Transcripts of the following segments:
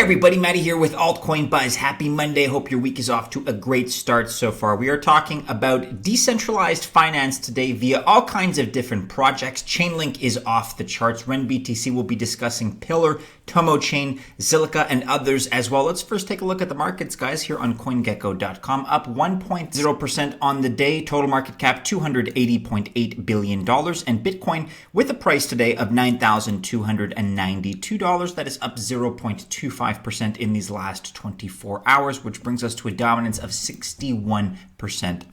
everybody, Matty here with Altcoin Buzz. Happy Monday. Hope your week is off to a great start so far. We are talking about decentralized finance today via all kinds of different projects. Chainlink is off the charts. RenBTC will be discussing Pillar, Tomochain, Zilliqa, and others as well. Let's first take a look at the markets, guys, here on CoinGecko.com. Up 1.0% on the day. Total market cap $280.8 billion. And Bitcoin with a price today of $9,292. That is up 0.25% in these last 24 hours, which brings us to a dominance of 61%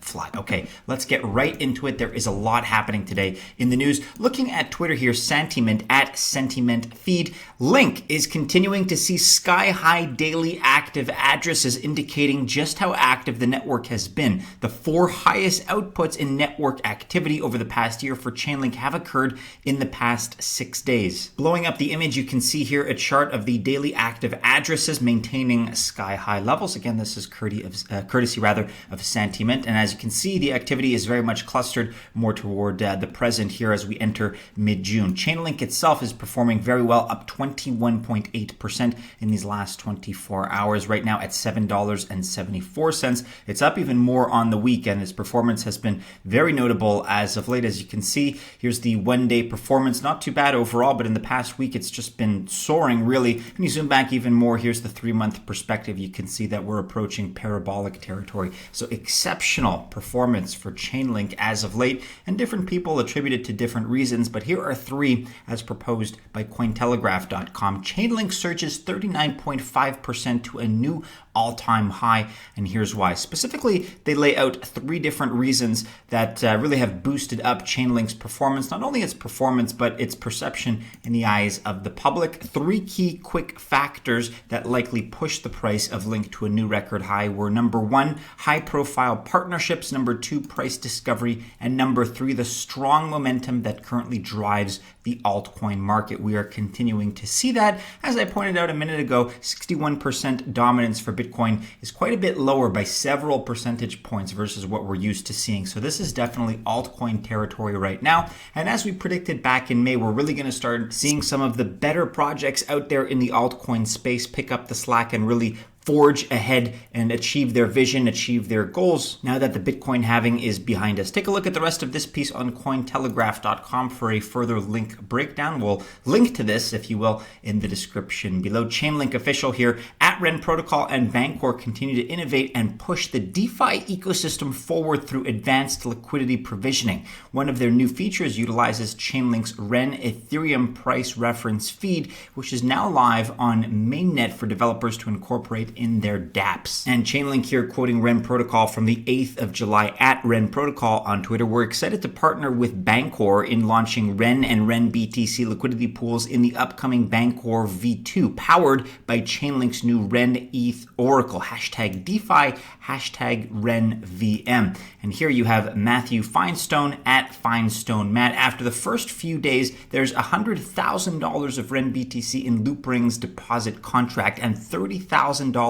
flat. Okay, let's get right into it. There is a lot happening today in the news. Looking at Twitter here, Sentiment at Sentiment Feed. Link is continuing to see sky-high daily active addresses, indicating just how active the network has been. The 4 highest outputs in network activity over the past year for Chainlink have occurred in the past 6 days. Blowing up the image, you can see here a chart of the daily active addresses maintaining sky-high levels. Again, this is courtesy of Sentiment. And as you can see, the activity is very much clustered more toward the present here as we enter mid-June. Chainlink itself is performing very well, up 21.8% in these last 24 hours. Right now at $7.74. It's up even more on the weekend. Its performance has been very notable as of late. As you can see, here's the one-day performance. Not too bad overall, but in the past week, it's just been soaring, really. When you zoom back even more, here's the 3-month perspective. You can see that we're approaching parabolic territory. So exceptional performance for Chainlink as of late, and different people attribute it to different reasons, but here are 3 as proposed by Cointelegraph.com. Chainlink surges 39.5% to a new all-time high, and here's why. Specifically, they lay out 3 different reasons that really have boosted up Chainlink's performance, not only its performance, but its perception in the eyes of the public. 3 key quick factors that likely pushed the price of Link to a new record high were: number 1, high-profile partnerships; number 2, price discovery; and number 3, the strong momentum that currently drives the altcoin market. We are continuing to see that. As I pointed out a minute ago, 61% dominance for Bitcoin is quite a bit lower by several percentage points versus what we're used to seeing. So this is definitely altcoin territory right now. And as we predicted back in May, we're really going to start seeing some of the better projects out there in the altcoin space pick up the slack and really forge ahead and achieve their vision, achieve their goals now that the Bitcoin halving is behind us. Take a look at the rest of this piece on Cointelegraph.com for a further link breakdown. We'll link to this, if you will, in the description below. Chainlink official here at Ren Protocol and Bancor continue to innovate and push the DeFi ecosystem forward through advanced liquidity provisioning. One of their new features utilizes Chainlink's Ren Ethereum price reference feed, which is now live on mainnet for developers to incorporate in their dApps. And Chainlink here quoting Ren Protocol from the 8th of July at Ren Protocol on Twitter. We're excited to partner with Bancor in launching Ren and RenBTC liquidity pools in the upcoming Bancor V2, powered by Chainlink's new Ren ETH Oracle, hashtag DeFi, hashtag RenVM. And here you have Matthew Finestone at Finestone Matt. After the first few days, there's $100,000 of RenBTC in Loopring's deposit contract and $30,000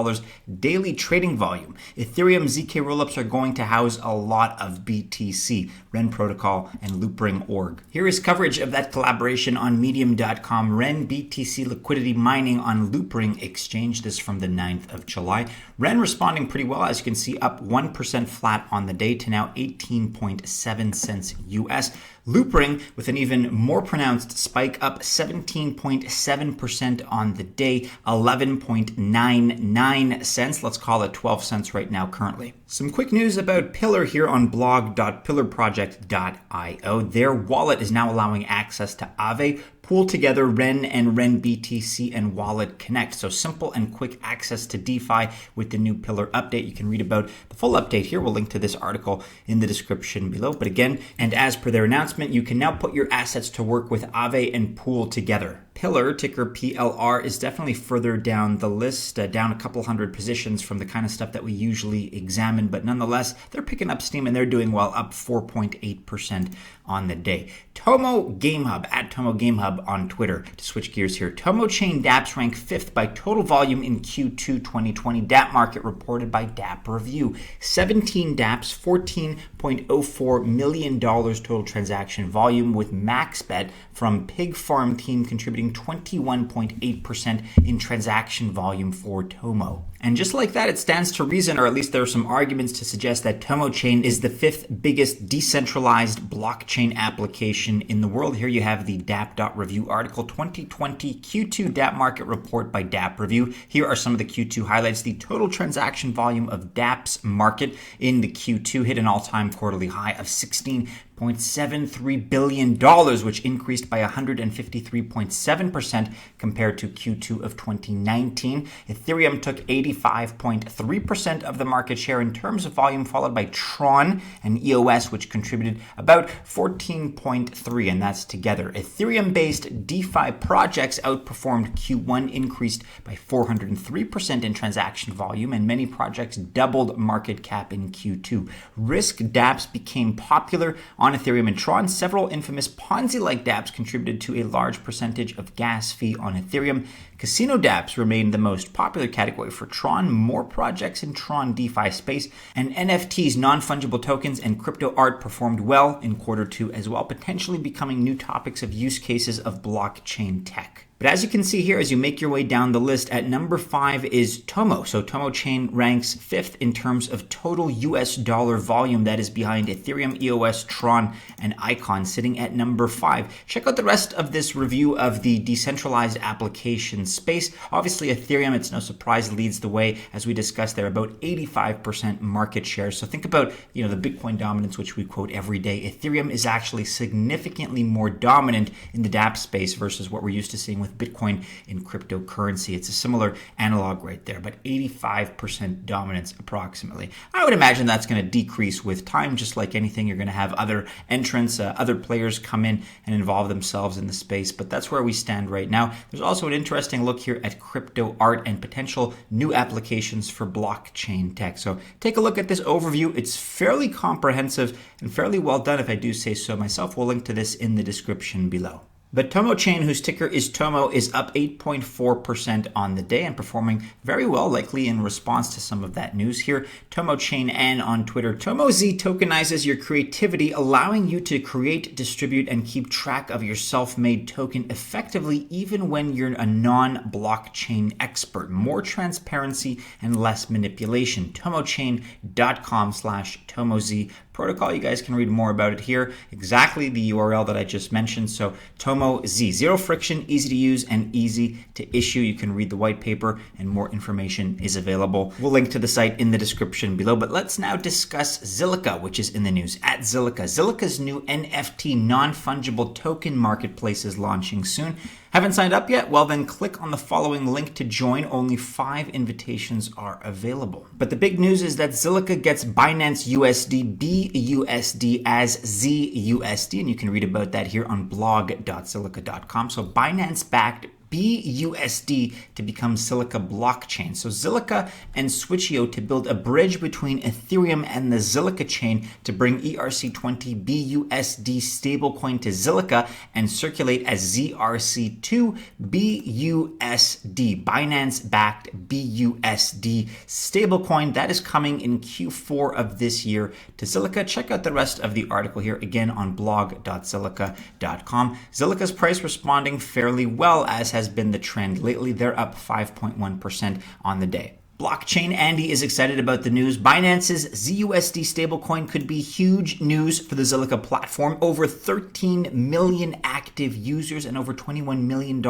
daily trading volume. Ethereum ZK rollups are going to house a lot of BTC, Ren Protocol, and Loopring org. Here is coverage of that collaboration on Medium.com. RenBTC Liquidity Mining on Loopring Exchange. This from the 9th of July. Ren responding pretty well, as you can see, up 1% flat on the day to now 18.7 cents US. Loopring with an even more pronounced spike, up 17.7% on the day, 11.99 cents. Let's call it 12 cents right now currently. Some quick news about Pillar here on blog.pillarproject.io. Their wallet is now allowing access to Aave, pool together Ren and RenBTC, and walletconnect. So simple and quick access to DeFi with the new Pillar update. You can read about the full update here. We'll link to this article in the description below. But again, and as per their announcement, you can now put your assets to work with Aave and pool together. Pillar, ticker PLR, is definitely further down the list, down a couple hundred positions from the kind of stuff that we usually examine, but nonetheless, they're picking up steam and they're doing well, up 4.8% on the day. Tomo Game Hub, at Tomo Game Hub on Twitter. To switch gears here, Tomochain Dapps rank 5th by total volume in Q2 2020. Dapp market reported by Dapp Review. 17 Dapps, $14.04 million total transaction volume, with max bet from Pig Farm team contributing contributing 21.8% in transaction volume for Tomo. And just like that, it stands to reason, or at least there are some arguments to suggest that Tomochain is the 5th biggest decentralized blockchain application in the world. Here you have the dApp.review article, 2020 Q2 dApp market report by dApp Review. Here are some of the Q2 highlights. The total transaction volume of dApp's market in the Q2 hit an all-time quarterly high of $16.73 billion, which increased by 153.7% compared to Q2 of 2019. Ethereum took 85.3% of the market share in terms of volume, followed by Tron and EOS, which contributed about 14.3%, and that's together. Ethereum-based DeFi projects outperformed Q1, increased by 403% in transaction volume, and many projects doubled market cap in Q2. Risk dApps became popular on Ethereum and Tron. Several infamous Ponzi-like dApps contributed to a large percentage of gas fee on Ethereum. Casino dApps remained the most popular category for Tron. More projects in Tron DeFi space, and NFTs, non-fungible tokens, and crypto art performed well in Q2 as well, potentially becoming new topics of use cases of blockchain tech. But as you can see here, as you make your way down the list, at number 5 is Tomo. So Tomochain ranks 5th in terms of total US dollar volume. That is behind Ethereum, EOS, Tron, and Icon, sitting at number 5. Check out the rest of this review of the decentralized application space. Obviously, Ethereum, it's no surprise, leads the way. As we discussed, they're about 85% market share. So think about, the Bitcoin dominance, which we quote every day. Ethereum is actually significantly more dominant in the dApp space versus what we're used to seeing with Bitcoin in cryptocurrency. It's a similar analog right there, but 85% dominance approximately. I would imagine that's going to decrease with time. Just like anything, you're going to have other entrants, other players come in and involve themselves in the space, but that's where we stand right now. There's also an interesting look here at crypto art and potential new applications for blockchain tech. So take a look at this overview. It's fairly comprehensive and fairly well done, if I do say so myself. We'll link to this in the description below. But Tomochain, whose ticker is Tomo, is up 8.4% on the day and performing very well, likely in response to some of that news here. Tomochain and on Twitter, TomoZ tokenizes your creativity, allowing you to create, distribute, and keep track of your self-made token effectively, even when you're a non-blockchain expert. More transparency and less manipulation. Tomochain.com/TomoZ protocol. You guys can read more about it here. Exactly the URL that I just mentioned. So TomoZ, zero friction, easy to use, and easy to issue. You can read the white paper and more information is available. We'll link to the site in the description below. But let's now discuss Zilliqa, which is in the news. At Zilliqa, Zilliqa's new NFT non-fungible token marketplace is launching soon. Haven't signed up yet? Well, then click on the following link to join. Only 5 invitations are available. But the big news is that Zilliqa gets Binance USD BUSD as ZUSD, and you can read about that here on blog.zilliqa.com. So Binance-backed BUSD to become Zilliqa blockchain. So Zilliqa and Switcheo to build a bridge between Ethereum and the Zilliqa chain to bring ERC20 BUSD stablecoin to Zilliqa and circulate as ZRC2 BUSD, Binance-backed BUSD stablecoin. That is coming in Q4 of this year to Zilliqa. Check out the rest of the article here again on blog.zilliqa.com. Zilliqa's price responding fairly well, as has been the trend lately. They're up 5.1% on the day. Blockchain Andy is excited about the news. Binance's ZUSD stablecoin could be huge news for the Zilliqa platform. Over 13 million active users and over $21 million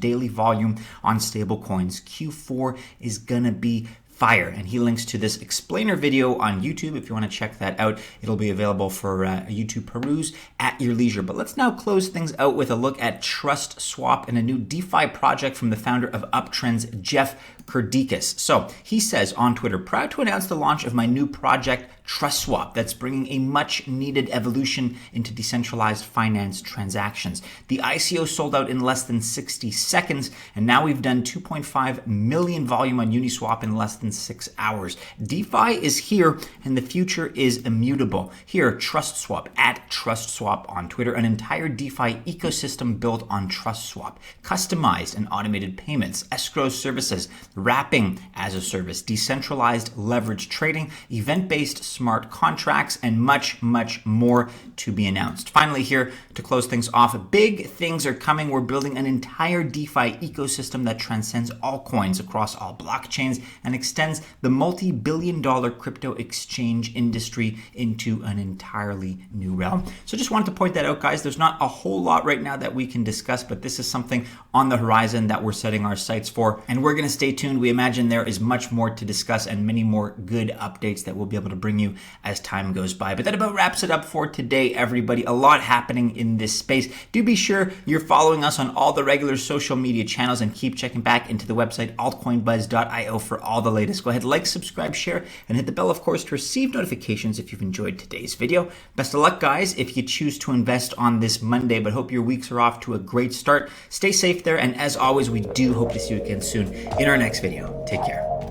daily volume on stablecoins. Q4 is gonna be fire. And he links to this explainer video on YouTube. If you want to check that out, it'll be available for YouTube peruse at your leisure. But let's now close things out with a look at TrustSwap and a new DeFi project from the founder of Uptrend's Jeff Kirdeikis. So he says on Twitter, proud to announce the launch of my new project, TrustSwap, that's bringing a much needed evolution into decentralized finance transactions. The ICO sold out in less than 60 seconds, and now we've done 2.5 million volume on Uniswap in less than 6 hours. DeFi is here, and the future is immutable. Here, TrustSwap, at TrustSwap on Twitter, an entire DeFi ecosystem built on TrustSwap, customized and automated payments, escrow services, wrapping as a service, decentralized leverage trading, event-based smart contracts, and much, much more to be announced. Finally, here to close things off, big things are coming. We're building an entire DeFi ecosystem that transcends all coins across all blockchains and extends the multi-billion-dollar crypto exchange industry into an entirely new realm. So just wanted to point that out, guys. There's not a whole lot right now that we can discuss, but this is something on the horizon that we're setting our sights for, and we're going to stay tuned. We imagine there is much more to discuss and many more good updates that we'll be able to bring you as time goes by. But that about wraps it up for today, everybody. A lot happening in this space. Do be sure you're following us on all the regular social media channels and keep checking back into the website altcoinbuzz.io for all the latest. Go ahead, like, subscribe, share, and hit the bell, of course, to receive notifications if you've enjoyed today's video. Best of luck, guys, if you choose to invest on this Monday, but hope your weeks are off to a great start. Stay safe there, and as always, we do hope to see you again soon in our next video. Take care.